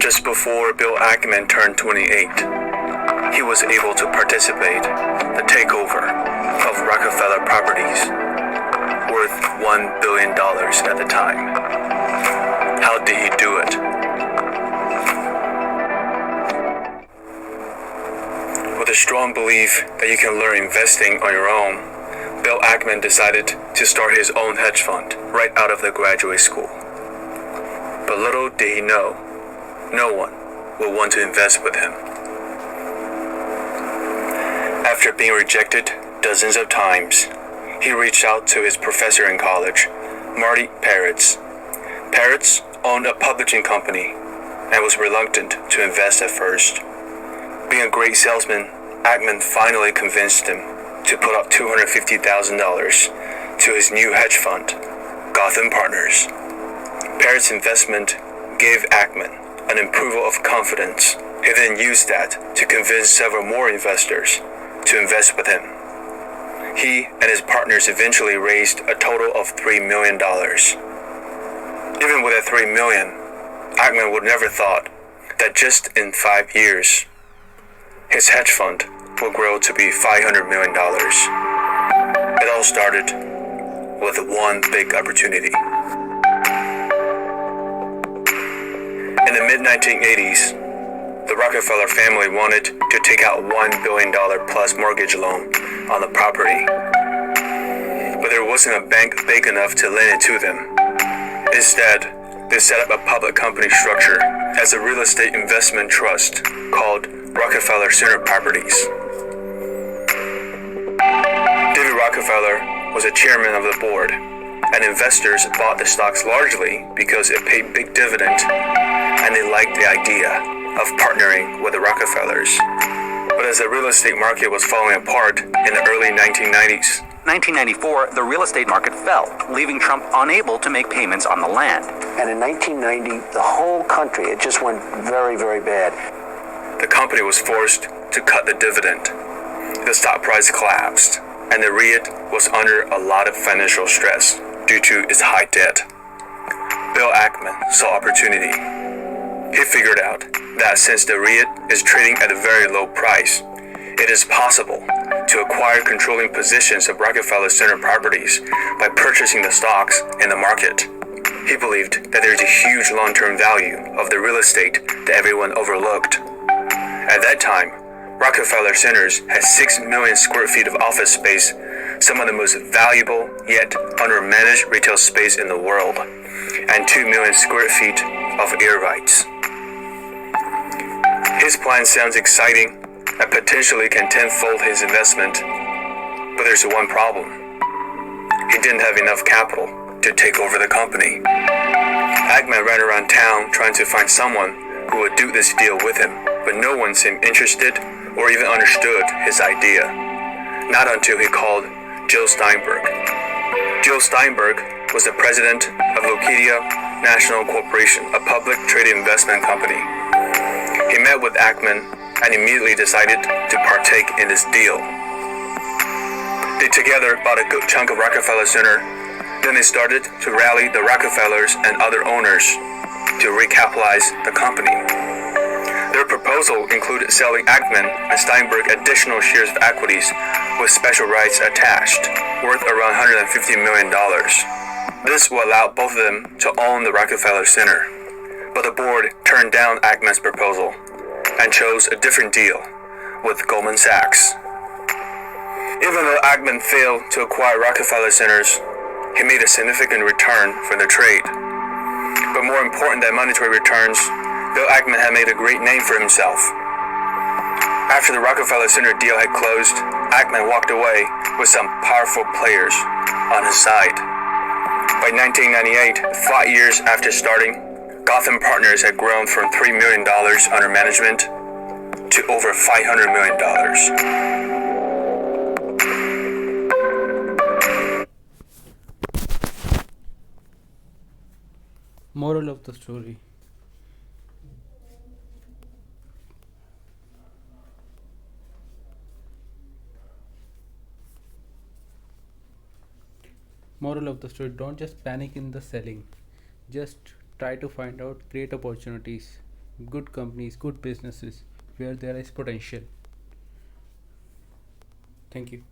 Just before Bill Ackman turned 28, he was able to participate in the takeover of Rockefeller properties worth $1 billion at the time. How did he do it? With a strong belief that you can learn investing on your own, Bill Ackman decided to start his own hedge fund right out of the graduate school. But little did he know, no one would want to invest with him. After being rejected dozens of times, he reached out to his professor in college, Marty Peretz. Peretz owned a publishing company and was reluctant to invest at first. Being a great salesman, Ackman finally convinced him to put up $250,000 to his new hedge fund, Gotham Partners. Peretz's investment gave Ackman an approval of confidence. He then used that to convince several more investors to invest with him. He and his partners eventually raised a total of $3 million. Even with that $3 million, Ackman would never thought that just in 5 years, his hedge fund will grow to be $500 million. It all started with one big opportunity. In the mid-1980s, the Rockefeller family wanted to take out $1 billion plus mortgage loan on the property. But there wasn't a bank big enough to lend it to them. Instead, they set up a public company structure as a real estate investment trust called Rockefeller Center Properties. David Rockefeller was the chairman of the board, and investors bought the stocks largely because it paid big dividend, and they liked the idea of partnering with the Rockefellers. But as the real estate market was falling apart in the early 1990s, 1994, the real estate market fell, leaving Trump unable to make payments on the land. And in 1990, the whole country, it just went very, very bad. The company was forced to cut the dividend. The stock price collapsed, and the REIT was under a lot of financial stress due to its high debt. Bill Ackman saw opportunity. He figured out that since the REIT is trading at a very low price, it is possible to acquire controlling positions of Rockefeller Center Properties by purchasing the stocks in the market. He believed that there is a huge long-term value of the real estate that everyone overlooked. At that time, Rockefeller Centers had 6 million square feet of office space, some of the most valuable yet undermanaged retail space in the world, and 2 million square feet of air rights. His plan sounds exciting and potentially can tenfold his investment, but there's one problem. He didn't have enough capital to take over the company. Ackman ran around town trying to find someone who would do this deal with him, but no one seemed interested or even understood his idea. Not until he called Joe Steinberg. Joe Steinberg was the president of Locadia National Corporation, a public traded investment company. He met with Ackman and immediately decided to partake in this deal. They together bought a good chunk of Rockefeller Center. Then they started to rally the Rockefellers and other owners to recapitalize the company. Their proposal included selling Ackman and Steinberg additional shares of equities with special rights attached, worth around $150 million. This will allow both of them to own the Rockefeller Center. But the board turned down Ackman's proposal and chose a different deal with Goldman Sachs. Even though Ackman failed to acquire Rockefeller Centers, he made a significant return for the trade. But more important than monetary returns, Bill Ackman had made a great name for himself. After the Rockefeller Center deal had closed, Ackman walked away with some powerful players on his side. By 1998, 5 years after starting, Gotham Partners had grown from $3 million under management to over $500 million. Moral of the story. Moral of the story, don't just panic in the selling. Just try to find out great opportunities good companies, good businesses where there is potential. Thank you.